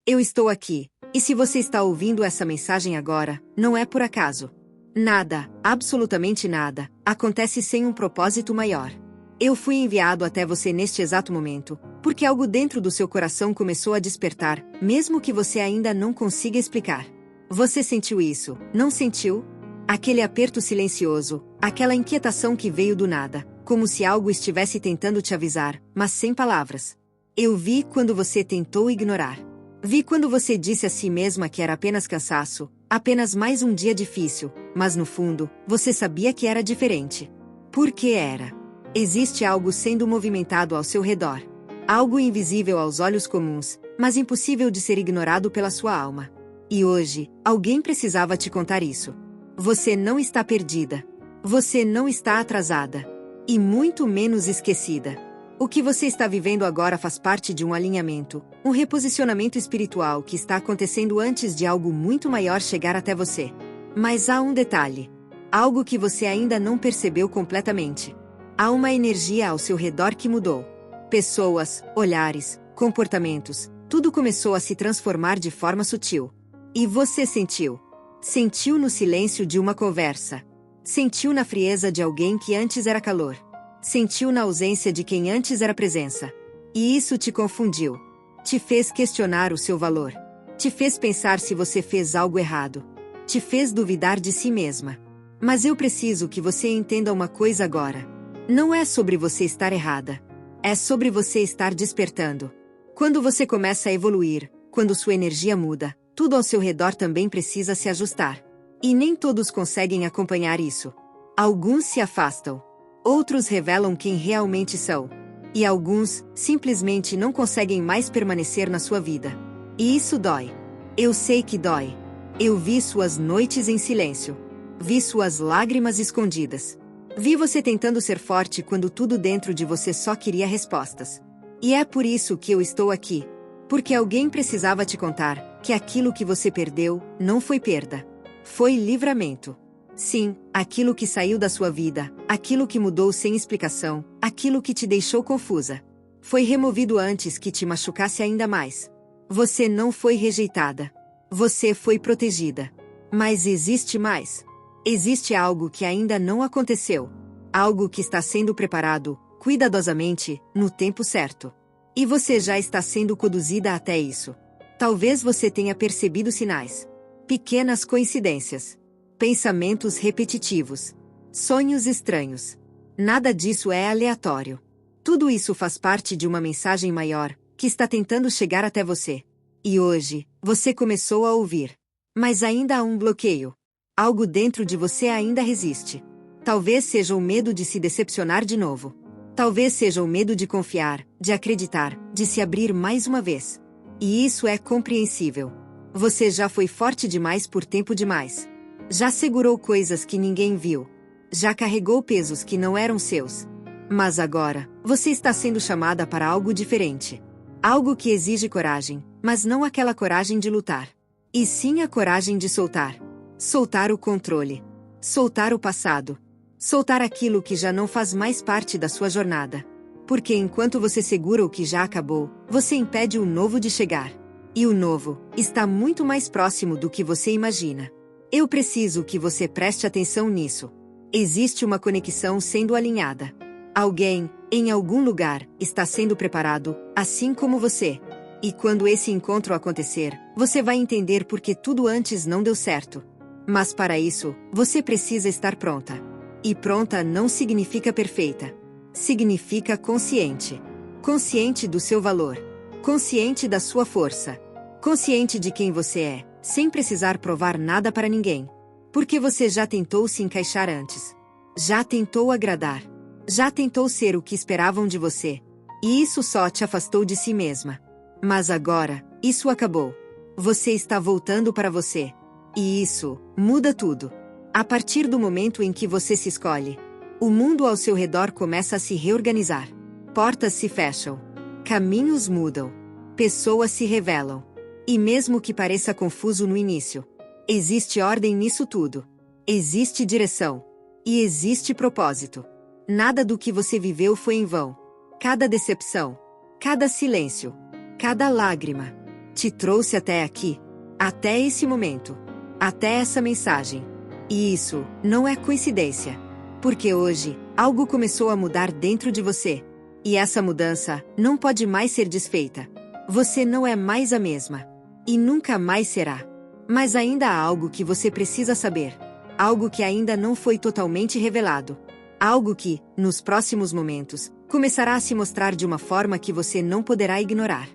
Eu estou aqui, e se você está ouvindo essa mensagem agora, não é por acaso. Nada, absolutamente nada, acontece sem um propósito maior. Eu fui enviado até você neste exato momento, porque algo dentro do seu coração começou a despertar, mesmo que você ainda não consiga explicar. Você sentiu isso, não sentiu? Aquele aperto silencioso, aquela inquietação que veio do nada, como se algo estivesse tentando te avisar, mas sem palavras. Eu vi quando você tentou ignorar. Vi quando você disse a si mesma que era apenas cansaço, apenas mais um dia difícil, mas no fundo, você sabia que era diferente. Por que era? Existe algo sendo movimentado ao seu redor. Algo invisível aos olhos comuns, mas impossível de ser ignorado pela sua alma. E hoje, alguém precisava te contar isso. Você não está perdida. Você não está atrasada. E muito menos esquecida. O que você está vivendo agora faz parte de um alinhamento, um reposicionamento espiritual que está acontecendo antes de algo muito maior chegar até você. Mas há um detalhe. Algo que você ainda não percebeu completamente. Há uma energia ao seu redor que mudou. Pessoas, olhares, comportamentos, tudo começou a se transformar de forma sutil. E você sentiu. Sentiu no silêncio de uma conversa. Sentiu na frieza de alguém que antes era calor. Sentiu na ausência de quem antes era presença. E isso te confundiu. Te fez questionar o seu valor. Te fez pensar se você fez algo errado. Te fez duvidar de si mesma. Mas eu preciso que você entenda uma coisa agora. Não é sobre você estar errada. É sobre você estar despertando. Quando você começa a evoluir, quando sua energia muda, tudo ao seu redor também precisa se ajustar. E nem todos conseguem acompanhar isso. Alguns se afastam. Outros revelam quem realmente são. E alguns, simplesmente não conseguem mais permanecer na sua vida. E isso dói. Eu sei que dói. Eu vi suas noites em silêncio. Vi suas lágrimas escondidas. Vi você tentando ser forte quando tudo dentro de você só queria respostas. E é por isso que eu estou aqui. Porque alguém precisava te contar que aquilo que você perdeu não foi perda. Foi livramento. Sim, aquilo que saiu da sua vida, aquilo que mudou sem explicação, aquilo que te deixou confusa. Foi removido antes que te machucasse ainda mais. Você não foi rejeitada. Você foi protegida. Mas existe mais. Existe algo que ainda não aconteceu. Algo que está sendo preparado, cuidadosamente, no tempo certo. E você já está sendo conduzida até isso. Talvez você tenha percebido sinais. Pequenas coincidências. Pensamentos repetitivos. Sonhos estranhos. Nada disso é aleatório. Tudo isso faz parte de uma mensagem maior, que está tentando chegar até você. E hoje, você começou a ouvir. Mas ainda há um bloqueio. Algo dentro de você ainda resiste. Talvez seja o medo de se decepcionar de novo. Talvez seja o medo de confiar, de acreditar, de se abrir mais uma vez. E isso é compreensível. Você já foi forte demais por tempo demais. Já segurou coisas que ninguém viu. Já carregou pesos que não eram seus. Mas agora, você está sendo chamada para algo diferente. Algo que exige coragem, mas não aquela coragem de lutar. E sim a coragem de soltar. Soltar o controle. Soltar o passado. Soltar aquilo que já não faz mais parte da sua jornada. Porque enquanto você segura o que já acabou, você impede o novo de chegar. E o novo está muito mais próximo do que você imagina. Eu preciso que você preste atenção nisso. Existe uma conexão sendo alinhada. Alguém, em algum lugar, está sendo preparado, assim como você. E quando esse encontro acontecer, você vai entender por que tudo antes não deu certo. Mas para isso, você precisa estar pronta. E pronta não significa perfeita. Significa consciente. Consciente do seu valor. Consciente da sua força. Consciente de quem você é, sem precisar provar nada para ninguém. Porque você já tentou se encaixar antes. Já tentou agradar. Já tentou ser o que esperavam de você. E isso só te afastou de si mesma. Mas agora, isso acabou. Você está voltando para você. E isso muda tudo. A partir do momento em que você se escolhe, o mundo ao seu redor começa a se reorganizar. Portas se fecham. Caminhos mudam. Pessoas se revelam. E mesmo que pareça confuso no início, existe ordem nisso tudo. Existe direção. E existe propósito. Nada do que você viveu foi em vão. Cada decepção, cada silêncio, cada lágrima, te trouxe até aqui, até esse momento, até essa mensagem. E isso não é coincidência. Porque hoje, algo começou a mudar dentro de você. E essa mudança não pode mais ser desfeita. Você não é mais a mesma. E nunca mais será. Mas ainda há algo que você precisa saber. Algo que ainda não foi totalmente revelado. Algo que, nos próximos momentos, começará a se mostrar de uma forma que você não poderá ignorar.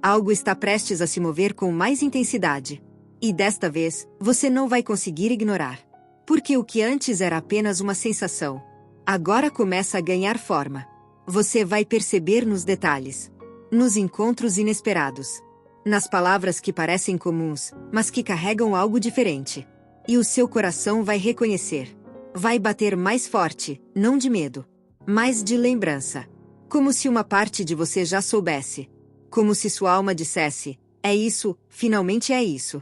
Algo está prestes a se mover com mais intensidade. E desta vez, você não vai conseguir ignorar. Porque o que antes era apenas uma sensação, agora começa a ganhar forma. Você vai perceber nos detalhes, nos encontros inesperados, nas palavras que parecem comuns, mas que carregam algo diferente. E o seu coração vai reconhecer. Vai bater mais forte, não de medo, mas de lembrança. Como se uma parte de você já soubesse. Como se sua alma dissesse: é isso, finalmente é isso.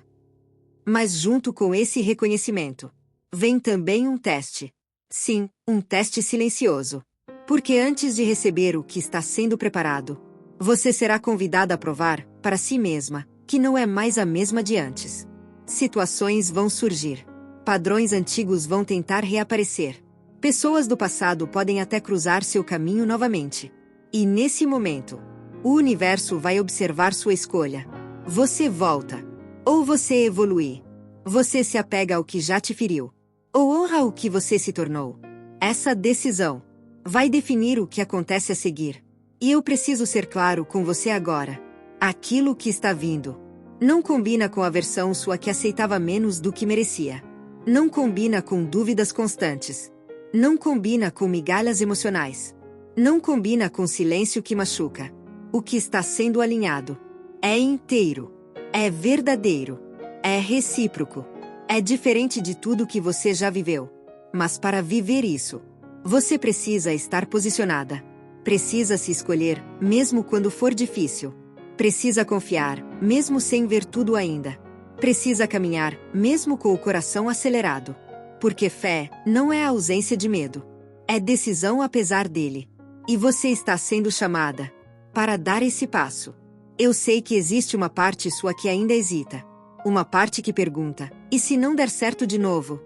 Mas junto com esse reconhecimento, vem também um teste. Sim, um teste silencioso. Porque antes de receber o que está sendo preparado, você será convidada a provar, para si mesma, que não é mais a mesma de antes. Situações vão surgir. Padrões antigos vão tentar reaparecer. Pessoas do passado podem até cruzar seu caminho novamente. E nesse momento, o universo vai observar sua escolha. Você volta. Ou você evolui. Você se apega ao que já te feriu. Ou honra o que você se tornou. Essa decisão vai definir o que acontece a seguir. E eu preciso ser claro com você agora. Aquilo que está vindo não combina com a versão sua que aceitava menos do que merecia. Não combina com dúvidas constantes. Não combina com migalhas emocionais. Não combina com silêncio que machuca. O que está sendo alinhado é inteiro. É verdadeiro. É recíproco. É diferente de tudo que você já viveu. Mas para viver isso, você precisa estar posicionada. Precisa se escolher, mesmo quando for difícil. Precisa confiar, mesmo sem ver tudo ainda. Precisa caminhar, mesmo com o coração acelerado. Porque fé não é a ausência de medo. É decisão apesar dele. E você está sendo chamada para dar esse passo. Eu sei que existe uma parte sua que ainda hesita. Uma parte que pergunta: e se não der certo de novo?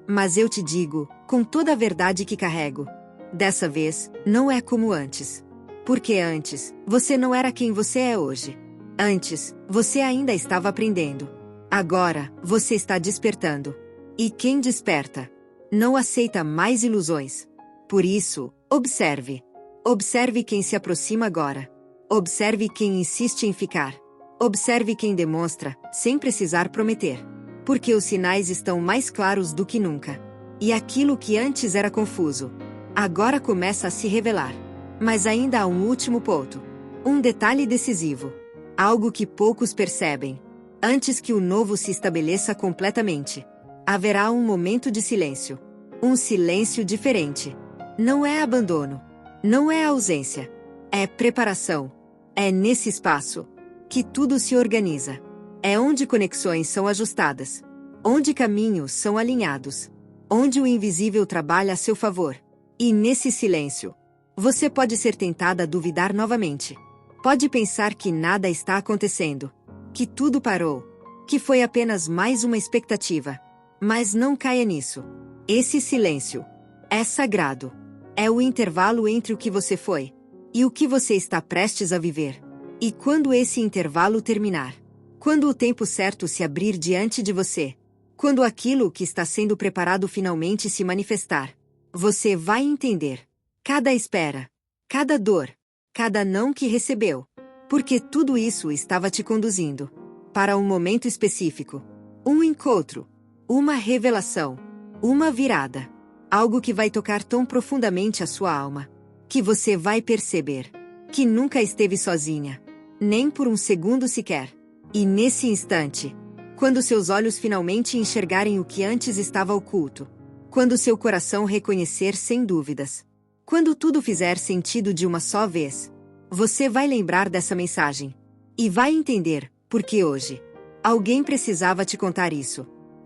Mas eu te digo, com toda a verdade que carrego, dessa vez, não é como antes. Porque antes, você não era quem você é hoje. Antes, você ainda estava aprendendo. Agora, você está despertando. E quem desperta não aceita mais ilusões. Por isso, observe. Observe quem se aproxima agora. Observe quem insiste em ficar. Observe quem demonstra, sem precisar prometer. Porque os sinais estão mais claros do que nunca. E aquilo que antes era confuso, agora começa a se revelar. Mas ainda há um último ponto. Um detalhe decisivo. Algo que poucos percebem. Antes que o novo se estabeleça completamente, haverá um momento de silêncio. Um silêncio diferente. Não é abandono. Não é ausência. É preparação. É nesse espaço que tudo se organiza. É onde conexões são ajustadas. Onde caminhos são alinhados. Onde o invisível trabalha a seu favor. E nesse silêncio, você pode ser tentada a duvidar novamente. Pode pensar que nada está acontecendo. Que tudo parou. Que foi apenas mais uma expectativa. Mas não caia nisso. Esse silêncio é sagrado. É o intervalo entre o que você foi e o que você está prestes a viver. E quando esse intervalo terminar, quando o tempo certo se abrir diante de você, quando aquilo que está sendo preparado finalmente se manifestar, você vai entender cada espera, cada dor, cada não que recebeu, porque tudo isso estava te conduzindo para um momento específico, um encontro, uma revelação, uma virada, algo que vai tocar tão profundamente a sua alma, que você vai perceber que nunca esteve sozinha, nem por um segundo sequer. E nesse instante, quando seus olhos finalmente enxergarem o que antes estava oculto, quando seu coração reconhecer sem dúvidas, quando tudo fizer sentido de uma só vez, você vai lembrar dessa mensagem e vai entender por que hoje alguém precisava te contar isso.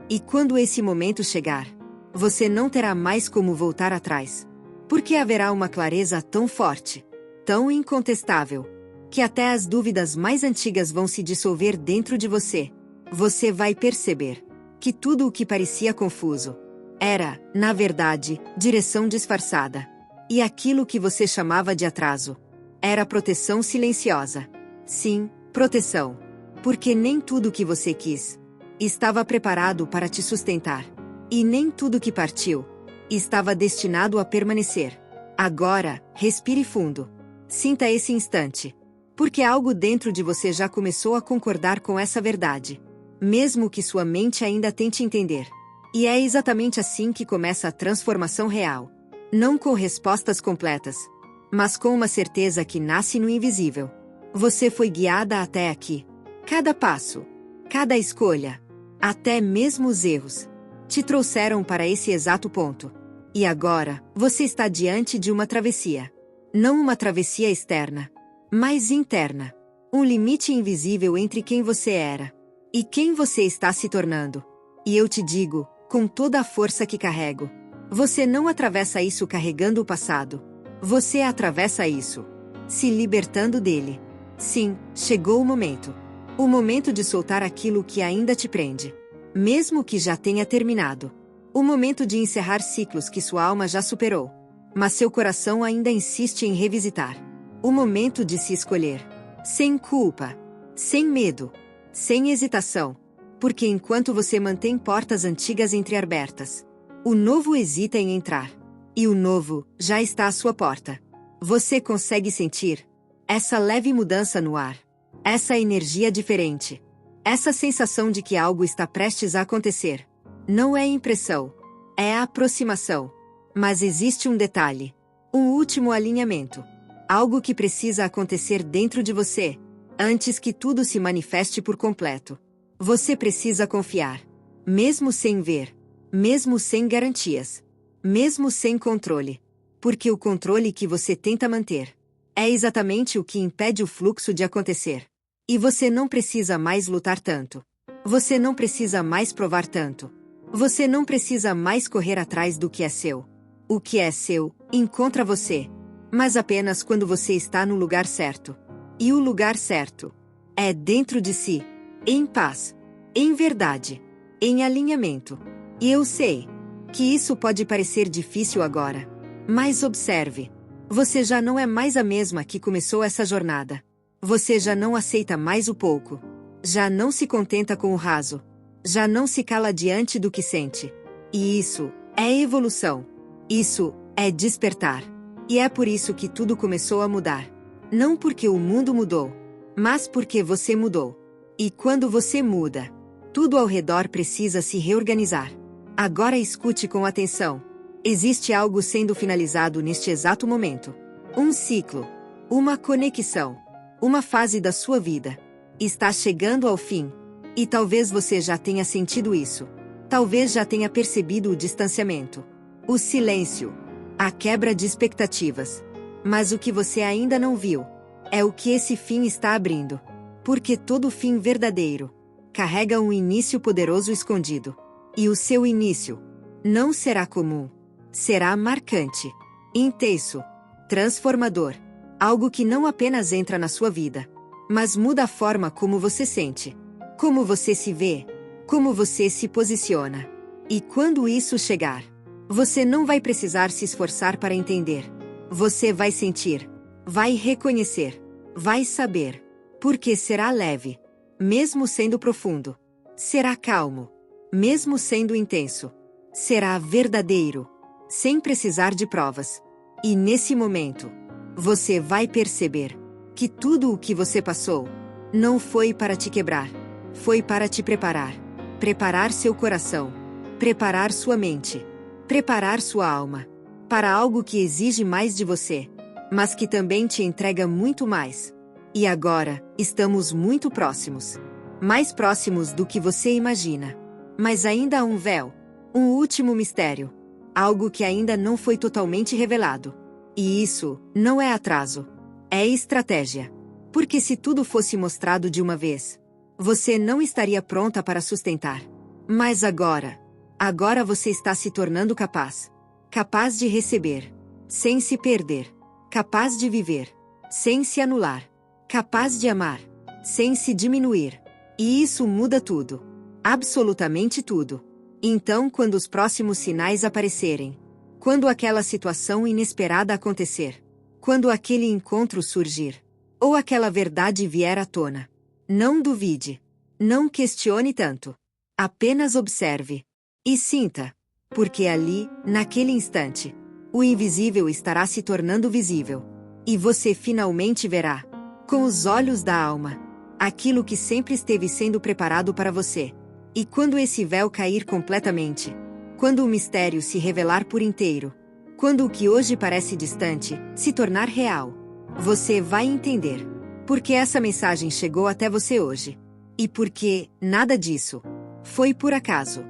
E quando esse momento chegar, você não terá mais como voltar atrás, porque haverá uma clareza tão forte, tão incontestável, que até as dúvidas mais antigas vão se dissolver dentro de você. Você vai perceber que tudo o que parecia confuso era, na verdade, direção disfarçada. E aquilo que você chamava de atraso era proteção silenciosa. Sim, proteção. Porque nem tudo o que você quis estava preparado para te sustentar. E nem tudo que partiu estava destinado a permanecer. Agora, respire fundo. Sinta esse instante. Porque algo dentro de você já começou a concordar com essa verdade, mesmo que sua mente ainda tente entender. E é exatamente assim que começa a transformação real. Não com respostas completas, mas com uma certeza que nasce no invisível. Você foi guiada até aqui. Cada passo, cada escolha, até mesmo os erros, te trouxeram para esse exato ponto. E agora, você está diante de uma travessia. Não uma travessia externa, mas interna. Um limite invisível entre quem você era e quem você está se tornando. E eu te digo, com toda a força que carrego, você não atravessa isso carregando o passado. Você atravessa isso se libertando dele. Sim, chegou o momento. O momento de soltar aquilo que ainda te prende, mesmo que já tenha terminado. O momento de encerrar ciclos que sua alma já superou, mas seu coração ainda insiste em revisitar. O momento de se escolher, sem culpa, sem medo, sem hesitação. Porque enquanto você mantém portas antigas entreabertas, o novo hesita em entrar. E o novo já está à sua porta. Você consegue sentir essa leve mudança no ar, essa energia diferente, essa sensação de que algo está prestes a acontecer. Não é impressão, é aproximação. Mas existe um detalhe, um último alinhamento. Algo que precisa acontecer dentro de você, antes que tudo se manifeste por completo. Você precisa confiar, mesmo sem ver, mesmo sem garantias, mesmo sem controle. Porque o controle que você tenta manter é exatamente o que impede o fluxo de acontecer. E você não precisa mais lutar tanto. Você não precisa mais provar tanto. Você não precisa mais correr atrás do que é seu. O que é seu encontra você, mas apenas quando você está no lugar certo. E o lugar certo é dentro de si, em paz, em verdade, em alinhamento. E eu sei que isso pode parecer difícil agora, mas observe, você já não é mais a mesma que começou essa jornada. Você já não aceita mais o pouco, já não se contenta com o raso, já não se cala diante do que sente. E isso é evolução. Isso é despertar. E é por isso que tudo começou a mudar. Não porque o mundo mudou, mas porque você mudou. E quando você muda, tudo ao redor precisa se reorganizar. Agora escute com atenção. Existe algo sendo finalizado neste exato momento. Um ciclo, uma conexão, uma fase da sua vida está chegando ao fim. E talvez você já tenha sentido isso. Talvez já tenha percebido o distanciamento, o silêncio, a quebra de expectativas. Mas o que você ainda não viu é o que esse fim está abrindo. Porque todo fim verdadeiro carrega um início poderoso escondido. E o seu início não será comum. Será marcante, intenso, transformador. Algo que não apenas entra na sua vida, mas muda a forma como você sente, como você se vê, como você se posiciona. E quando isso chegar, você não vai precisar se esforçar para entender. Você vai sentir, vai reconhecer, vai saber. Porque será leve, mesmo sendo profundo. Será calmo, mesmo sendo intenso. Será verdadeiro, sem precisar de provas. E nesse momento, você vai perceber que tudo o que você passou não foi para te quebrar, foi para te preparar. Preparar seu coração, preparar sua mente, preparar sua alma para algo que exige mais de você, mas que também te entrega muito mais. E agora, estamos muito próximos. Mais próximos do que você imagina. Mas ainda há um véu, um último mistério. Algo que ainda não foi totalmente revelado. E isso não é atraso. É estratégia. Porque se tudo fosse mostrado de uma vez, você não estaria pronta para sustentar. Mas agora você está se tornando capaz. Capaz de receber, sem se perder. Capaz de viver, sem se anular. capaz de amar, sem se diminuir. E isso muda tudo. Absolutamente tudo. Então, quando os próximos sinais aparecerem, quando aquela situação inesperada acontecer, quando aquele encontro surgir, ou aquela verdade vier à tona, não duvide. Não questione tanto. Apenas observe. E sinta. Porque ali, naquele instante, o invisível estará se tornando visível. E você finalmente verá, com os olhos da alma, aquilo que sempre esteve sendo preparado para você. E quando esse véu cair completamente, quando o mistério se revelar por inteiro, quando o que hoje parece distante se tornar real, você vai entender porque essa mensagem chegou até você hoje. E porque nada disso foi por acaso.